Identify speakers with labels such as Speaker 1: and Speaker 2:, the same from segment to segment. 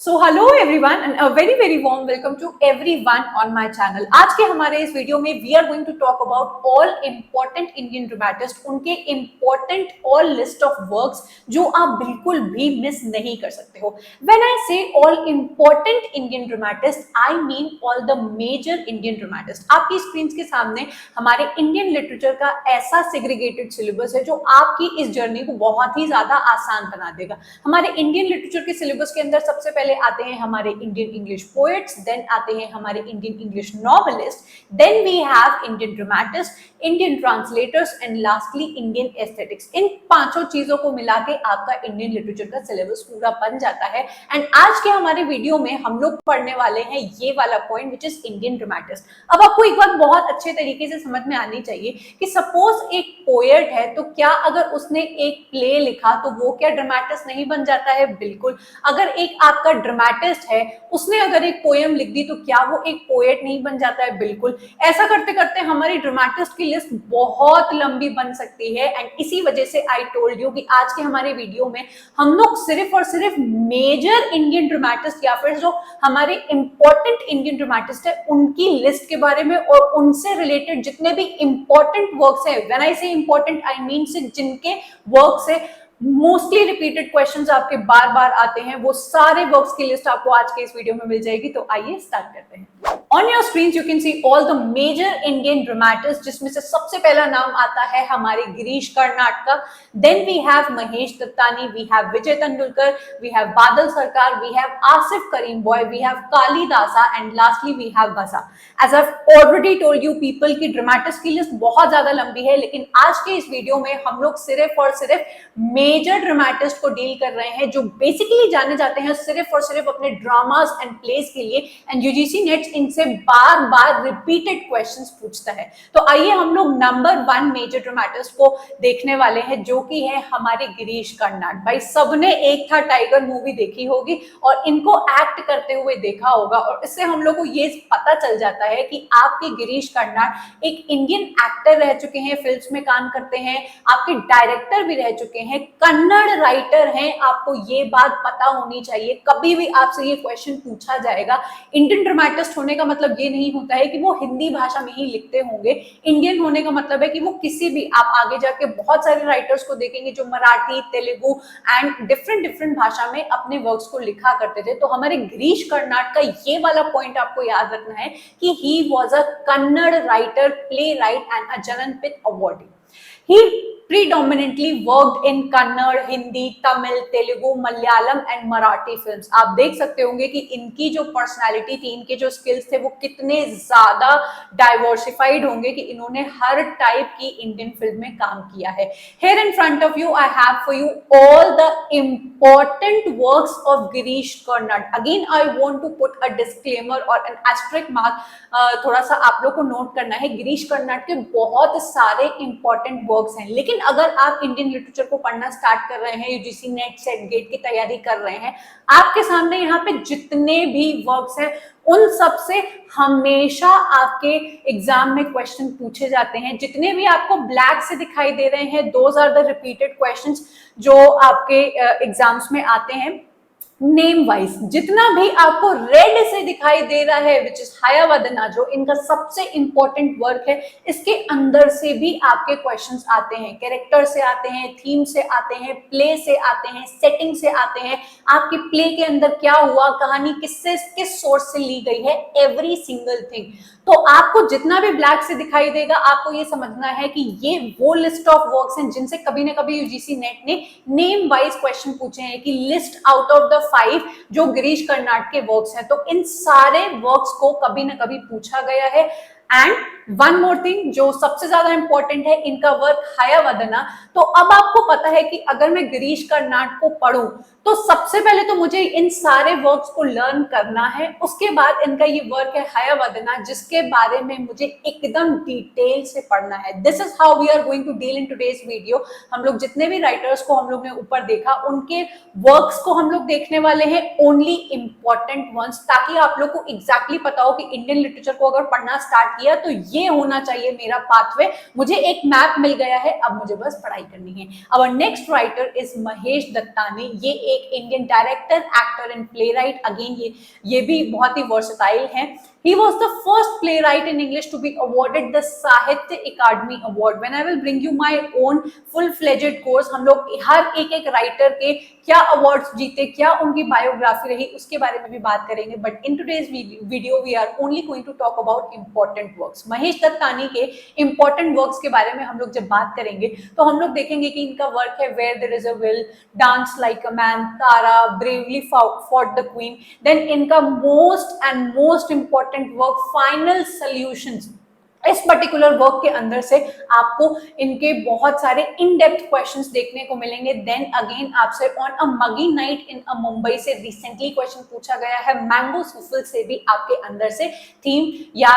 Speaker 1: So hello everyone and a very very warm welcome to everyone on my channel. आज के हमारे इस video में we are going to talk about all important Indian dramatist, उनके important all list of works जो आप बिल्कुल भी मिस नहीं कर सकते हो। When I say all important Indian dramatist I mean all the major Indian dramatist. आपकी स्क्रीन के सामने हमारे इंडियन लिटरेचर का ऐसा सेग्रीगेटेड सिलेबस है जो आपकी इस जर्नी को बहुत ही ज्यादा आसान बना देगा। हमारे इंडियन लिटरेचर के सिलेबस के अंदर सबसे पहले आते हैं हमारे इंडियन इंग्लिश पोएट्स, देन आते हैं हमारे Indian English novelist, then we have Indian dramatist, Indian translators and lastly Indian aesthetics. इन पांचों चीजों को मिला के आपका इंडियन लिटरेचर का सिलेबस पूरा बन जाता है। एंड आज के हमारे वीडियो में हम लोग पढ़ने वाले हैं ये वाला point which is Indian dramatist. अब आपको एक बात बहुत अच्छे तरीके से समझ में आनी चाहिए कि सपोज एक पोएट है तो क्या अगर उसने एक प्ले लिखा तो वो क्या ड्रामेटिस्ट नहीं बन जाता है? बिल्कुल। अगर एक आपका ड्रामेटिस्ट है उसने अगर एक पोएम लिख दी तो क्या वो एक पोएट नहीं बन जाता है? बिल्कुल। ऐसा करते करते हमारी ड्रामेटिस्ट की लिस्ट बहुत लंबी बन सकती है। एंड इसी वजह से आई टोल्ड यू कि आज के हमारे वीडियो में हम लोग सिर्फ और सिर्फ मेजर इंडियन ड्रामेटिस्ट या फिर जो हमारे इंपॉर्टेंट इंडियन ड्रामेटिस्ट है उनकी लिस्ट के बारे में और उनसे रिलेटेड जितने भी इंपॉर्टेंट वर्क्स है, व्हेन आई से इंपॉर्टेंट आई मीन से जिनके वर्क्स है मोस्टली रिपीटेड क्वेश्चंस आपके बार बार आते हैं, वो सारे वर्क्स की लिस्ट आपको आज के इस वीडियो में मिल जाएगी। तो आइए स्टार्ट करते हैं। On your screen you can see all the major Indian dramatist, जिसमें से सबसे पहला नाम आता है हमारे गिरीश कर्नाड का। Then we have Mahesh Dattani, we have Vijay Tendulkar, we have Badal Sarkar, we have Asif Currimbhoy, we have Kalidasa and lastly we have Bhasa. As I already told you people की ड्रामेटिस्ट की लिस्ट बहुत ज्यादा लंबी है, लेकिन आज के इस वीडियो में हम लोग सिर्फ और सिर्फ मेजर ड्रामेटिस्ट को डील कर रहे हैं जो बेसिकली जाने जाते हैं सिर्फ और सिर्फ अपने ड्रामास एंड प्लेस के लिए। एंड यूजीसी नेट इनसे बार बार रिपीटेड क्वेश्चंस पूछता है। तो आइए हम लोग नंबर 1 मेजर ड्रामेटिस्ट को देखने वाले हैं जो कि है हमारे गिरीश कर्नाड। भाई सबने एक था टाइगर मूवी देखी होगी और इनको एक्ट करते हुए देखा होगा और इससे हम लोग को ये पता चल जाता है कि आपके गिरीश कर्नाड एक इंडियन एक्टर रह चुके हैं, फिल्म्स में काम करते हैं, आपके डायरेक्टर भी रह चुके हैं, कन्नड़ राइटर हैं। आपको ये बात पता होनी चाहिए, कभी भी आपसे ये क्वेश्चन पूछा जाएगा। इंडियन ड्रामेटिस्ट होने का मतलब ये नहीं होता है कि वो हिंदी भाषा में ही लिखते होंगे। इंडियन होने का मतलब है कि वो किसी भी, आप आगे जाके बहुत सारे राइटर्स को देखेंगे जो मराठी, तेलुगु एंड डिफरेंट भाषा में अपने वर्क्स को लिखा करते थे। तो हमारे गिरीश कर्नाड का ये वाला पॉइंट आपको याद रखना है कि he was a Kannada writer, playwright and a Jnanpith awardee. He predominantly worked in Kannada, Hindi, Tamil, Telugu, Malayalam and Marathi films। आप देख सकते होंगे कि इनकी जो पर्सनालिटी थी, इनके जो स्किल्स थे वो कितने ज्यादा डाइवर्सिफाइड होंगे कि इन्होंने हर टाइप की इंडियन फिल्म में काम किया है। Here in front of you I have for you all the important works of Girish Karnad। Again I want to put a disclaimer और an asterisk mark, थोड़ा सा आप लोग को नोट करना है। गिरीश कर्नाड के बहुत सारे इंपॉर्टेंट वर्क्स हैं, लेकिन अगर आप इंडियन लिटरेचर को पढ़ना स्टार्ट कर रहे हैं, यूजीसी नेट सेट गेट की तैयारी कर रहे हैं, आपके सामने यहाँ पे जितने भी वर्क्स हैं उन सब से हमेशा आपके एग्जाम में क्वेश्चन पूछे जाते हैं। जितने भी आपको ब्लैक से दिखाई दे रहे हैं, those are the repeated questions जो आपके एग्जाम्स में आते हैं नेम वाइज। जितना भी आपको रेड से दिखाई दे रहा है विच इज हयावदना, जो इनका सबसे इंपॉर्टेंट वर्क है, इसके अंदर से भी आपके क्वेश्चंस आते हैं। कैरेक्टर से आते हैं, थीम से आते हैं, प्ले से आते हैं, सेटिंग से आते हैं, आपके प्ले के अंदर क्या हुआ, कहानी किससे किस सोर्स से ली गई है, एवरी सिंगल थिंग। तो आपको जितना भी ब्लैक से दिखाई देगा आपको ये समझना है कि ये वो लिस्ट ऑफ वर्क्स हैं जिनसे कभी ना कभी यूजीसी नेट ने नेम वाइज क्वेश्चन पूछे हैं कि लिस्ट आउट ऑफ द 5 जो गिरीश कर्नाड के वर्क्स हैं। तो इन सारे वर्क्स को कभी ना कभी पूछा गया है। एंड वन मोर थिंग जो सबसे ज्यादा इंपॉर्टेंट है, इनका वर्क हयावदना। तो अब आपको पता है कि अगर मैं गिरीश कर्नाड को पढ़ूं तो सबसे पहले तो मुझे इन सारे वर्क्स को लर्न करना है, उसके बाद इनका ये वर्क है हयावदना जिसके बारे में मुझे एकदम डिटेल से पढ़ना है। This is how we are going to deal in today's video. हम लोग जितने भी राइटर्स को हम लोग ने ऊपर देखा उनके वर्क्स को हम लोग देखने वाले हैं, ओनली इंपॉर्टेंट वंस, ताकि आप लोग को एग्जैक्टली पता हो कि इंडियन लिटरेचर को अगर पढ़ना स्टार्ट किया तो ये होना चाहिए मेरा पाथवे, मुझे एक मैप मिल गया है, अब मुझे बस पढ़ाई करनी है। Our next writer is Mahesh Dattani. ये एक Indian director, actor and playwright. Again ये भी बहुत ही वर्सटाइल है। He was the first playwright in English to be awarded the Sahitya Akademi Award. When I will bring you my own full-fledged course, हम लोग हर एक writer के क्या अवार्ड्स जीते, क्या उनकी बायोग्राफी रही, उसके बारे में भी बात करेंगे। But in today's video we are only going to talk about important works. Mahesh Dattani के इंपॉर्टेंट वर्क्स के बारे में हम लोग जब बात करेंगे तो हम लोग देखेंगे कि इनका वर्क है where there is a will, dance like a man, Tara, bravely fought the queen. Then इनका most important work final solutions. इस पर्टिकुलर वर्क के अंदर से आपको इनके बहुत सारे इन डेप्थ क्वेश्चंस देखने को मिलेंगे। देन अगेन आपसे on a muggy night in Mumbai से रिसेंटली क्वेश्चन पूछा गया है। मैंगो सूफल से भी आपके अंदर से थीम या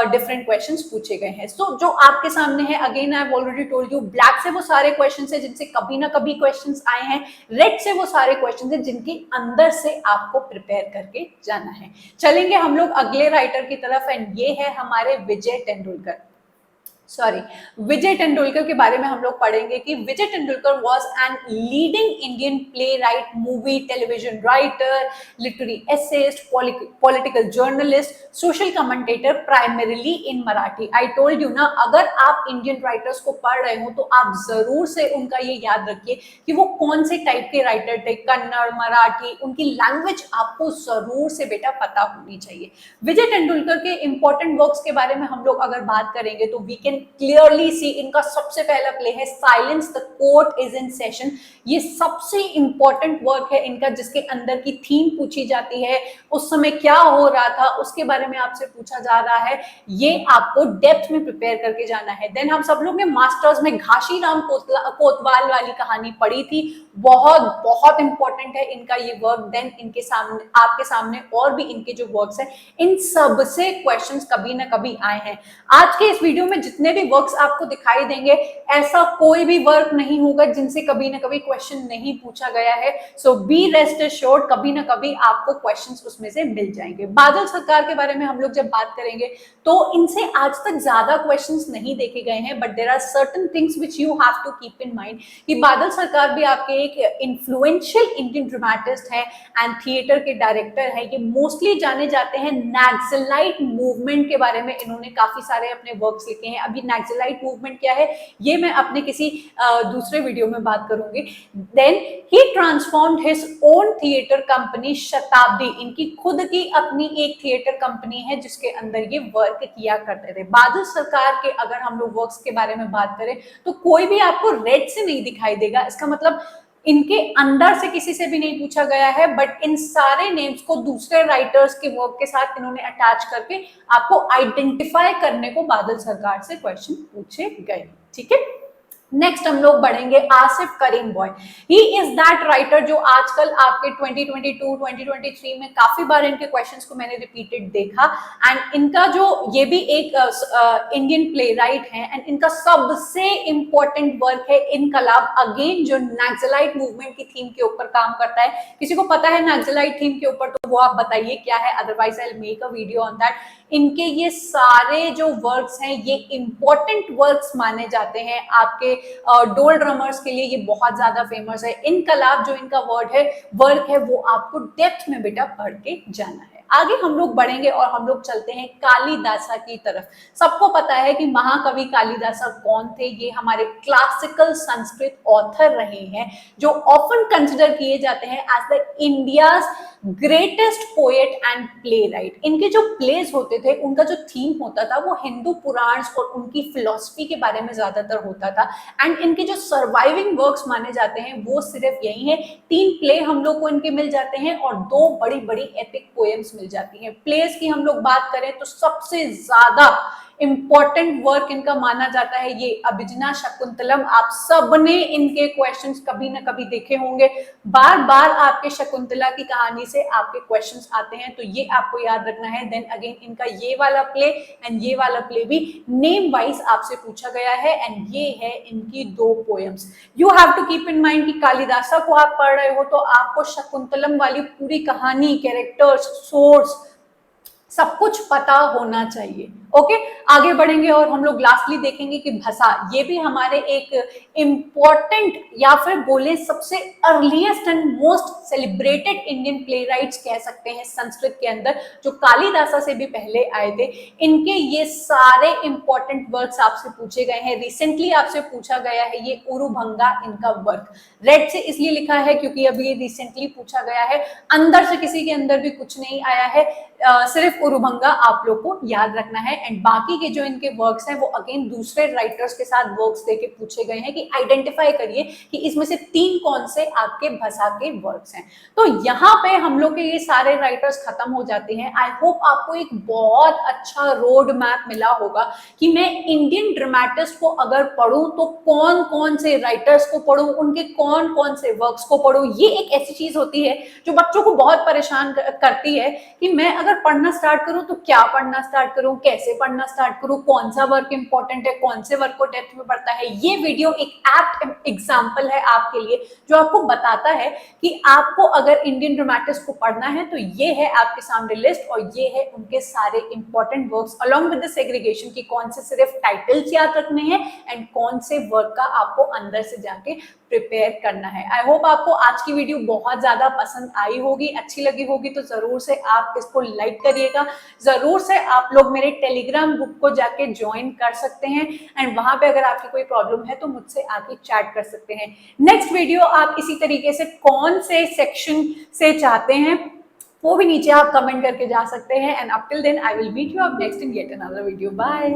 Speaker 1: डिफरेंट क्वेश्चंस पूछे गए हैं। सो जो आपके सामने है, again I have already told you, black से वो सारे क्वेश्चंस है जिनसे कभी ना कभी क्वेश्चंस आए हैं, रेड से वो सारे क्वेश्चंस है जिनके अंदर से आपको प्रिपेयर करके जाना है। चलेंगे हम लोग अगले राइटर की तरफ, एंड ये है हमारे विजय तेंदुलकर। विजय तेंदुलकर के बारे में हम लोग पढ़ेंगे कि Vijay Tendulkar was an leading Indian playwright, movie, television writer, literary essayist, political journalist, social commentator, primarily in Marathi. I told you ना, अगर आप इंडियन राइटर्स को पढ़ रहे हो तो आप जरूर से उनका ये याद रखिए कि वो कौन से टाइप के राइटर थे, कन्नड़, मराठी, उनकी लैंग्वेज आपको जरूर से बेटा पता होनी चाहिए। विजय तेंदुलकर के इंपॉर्टेंट वर्क्स के बारे में हम लोग अगर बात करेंगे तो वी कैन क्लियरली सी, इनका सबसे पहला प्ले है silence the court is in session. ये सबसे इंपॉर्टेंट वर्क है इनका, जिसके अंदर की थीम पूछी जाती है, उस समय क्या हो रहा था उसके बारे में आपसे पूछा जा रहा है। ये आपको डेप्थ में प्रिपेयर करके जाना है। देन हम सब लोग ने मास्टर्स में घाशीराम कोतवाल वाली कहानी पढ़ी थी, बहुत बहुत इंपॉर्टेंट है इनका ये वर्क। देन इनके सामने, आपके सामने और भी इनके जो वर्क्स हैं, इन सब से क्वेश्चंस कभी ना कभी आए हैं। आज के इस वीडियो में जितने भी वर्क्स आपको दिखाई देंगे, ऐसा कोई भी वर्क नहीं होगा जिनसे कभी ना कभी क्वेश्चन नहीं पूछा गया है। सो बी रेस्ट एश्योर्ड, कभी ना कभी आपको क्वेश्चंस उसमें से मिल जाएंगे। बादल सरकार के बारे में हम लोग जब बात करेंगे तो इनसे आज तक ज्यादा क्वेश्चंस नहीं देखे गए हैं, but there are certain things which you have to keep in mind कि बादल सरकार भी आपके एक इन्फ्लुएंशियल इंडियन ड्रामेटिस्ट है एंड थिएटर के डायरेक्टर है। ये मोस्टली जाने जाते हैं नक्सलाइट मूवमेंट के बारे में, इन्होंने काफी सारे अपने वर्क्स लिखे हैं। अभी नक्सलाइट मूवमेंट क्या है ये मैं अपने किसी दूसरे वीडियो में बात करूंगी। Then he transformed his own theatre company Shatabdi, इनकी खुद की अपनी एक थिएटर कंपनी है जिसके अंदर ये वर्क किया करते थे। बादल सरकार के अगर हम लोग वर्क्स के बारे में बात करें तो कोई भी आपको रेड से नहीं दिखाई देगा, इसका मतलब इनके अंदर से किसी से भी नहीं पूछा गया है, बट इन सारे नेम्स को दूसरे राइटर्स के वर्क के साथ इन्होंने अटैच करके आपको आइडेंटिफाई करने को बादल सरकार से क्वेश्चन पूछे गए। ठीक है, नेक्स्ट हम लोग बढ़ेंगे Asif Currimbhoy. He is that writer जो आजकल आपके 2022 2023 में काफी बार इनके क्वेश्चंस को मैंने रिपीटेड देखा। एंड इनका जो ये भी एक इंडियन प्ले राइट है, एंड इनका सबसे इंपॉर्टेंट वर्क है इनकलाब, अगेन जो नक्सलाइट मूवमेंट की थीम के ऊपर काम करता है। किसी को पता है नक्सलाइट थीम के ऊपर तो वो आप बताइए क्या है, otherwise I will make a video on that. इनके ये सारे जो वर्क्स हैं ये इंपॉर्टेंट वर्क्स माने जाते हैं। आपके डोल ड्रमर्स के लिए ये बहुत ज्यादा फेमस है। इनकलाब जो इनका वर्क है वो आपको डेप्थ में बेटा पढ़ के जाना है। आगे हम लोग बढ़ेंगे और हम लोग चलते हैं कालिदासा की तरफ। सबको पता है कि महाकवि कालिदासा कौन थे। ये हमारे क्लासिकल संस्कृत ऑथर रहे हैं जो ऑफन कंसिडर किए जाते हैं as the India's greatest poet and playwright. इनके जो प्लेस होते थे उनका जो थीम होता था वो हिंदू पुराण और उनकी फिलॉसफी के बारे में ज्यादातर होता था। एंड इनके जो सर्वाइविंग वर्क्स माने जाते हैं वो सिर्फ यही है। 3 प्ले हम लोग को इनके मिल जाते हैं और 2 बड़ी बड़ी एपिक पोएम्स मिल जाती हैं। प्लेस की हम लोग बात करें तो सबसे ज्यादा इंपॉर्टेंट वर्क इनका माना जाता है ये अभिज्ञा शकुंतलम। आप सबने इनके क्वेश्चंस कभी ना कभी देखे होंगे, बार बार आपके शकुंतला की कहानी से आपके क्वेश्चंस आते हैं, तो ये आपको याद रखना है। देन अगेन इनका ये वाला प्ले एंड ये वाला प्ले भी नेम वाइज आपसे पूछा गया है, एंड ये है इनकी 2 poems. You have to keep in mind कि कालिदासा को आप पढ़ रहे हो तो आपको शकुंतलम वाली पूरी कहानी, कैरेक्टर्स, सोर्स, सब कुछ पता होना चाहिए। ओके, आगे बढ़ेंगे और हम लोग लास्टली देखेंगे कि भाषा, ये भी हमारे एक इम्पॉर्टेंट या फिर बोले सबसे earliest and most celebrated Indian play rights कह सकते हैं संस्कृत के अंदर, जो कालिदासा से भी पहले आए थे। इनके ये सारे इंपॉर्टेंट वर्क्स आपसे पूछे गए हैं। रिसेंटली आपसे पूछा गया है ये उरुभंगा, इनका वर्क रेड से इसलिए लिखा है क्योंकि अभी ये रिसेंटली पूछा गया है, अंदर से किसी के अंदर भी कुछ नहीं आया है, सिर्फ उरुभंगा आप लोग को याद रखना है। एंड बाकी के जो इनके वर्क्स हैं वो अगेन दूसरे राइटर्स के साथ वर्क्स देके पूछे गए हैं कि आइडेंटिफाई करिए कि इसमें से 3 कौन से आपके भाषा के वर्क्स हैं। तो यहाँ पे हम लोग के ये सारे राइटर्स खत्म हो जाते हैं। आई होप आपको एक बहुत अच्छा रोड मैप मिला होगा कि मैं इंडियन ड्रामेटिस्ट को अगर पढ़ूं तो कौन कौन से राइटर्स को पढ़ूं, उनके कौन कौन से वर्क्स को पढ़ूं। ये एक ऐसी चीज होती है जो बच्चों को बहुत परेशान करती है कि मैं अगर पढ़ना स्टार्ट करूं तो क्या पढ़ना स्टार्ट करूं, कैसे पढ़ना स्टार्ट करूं, कौन सा वर्क इंपॉर्टेंट है, कौन से वर्क को डेप्थ में पढ़ता है। ये वीडियो एक एप्ट एग्जांपल है आपके लिए जो आपको बताता है कि आपको अगर इंडियन ड्रामेटिस्ट को पढ़ना है तो ये है आपके सामने लिस्ट और ये है उनके सारे important works along with the segregation की कौन से सिर्फ टाइटल्स याद रखने हैं एंड कौन से वर्क का आपको अंदर से जाके प्रिपेयर करना है। आई होप आपको आज की वीडियो बहुत ज्यादा पसंद आई होगी, अच्छी लगी होगी तो जरूर से आप इसको लाइक करिएगा। जरूर से आप लोग मेरे टेलीग्राम ग्रुप को जाके ज्वाइन कर सकते हैं एंड वहां पे अगर आपकी कोई प्रॉब्लम है तो मुझसे आके चैट कर सकते हैं। नेक्स्ट वीडियो आप इसी तरीके से कौन से सेक्शन से चाहते हैं वो भी नीचे आप कमेंट करके जा सकते हैं। And up till then I will meet you up next in yet another video. Bye.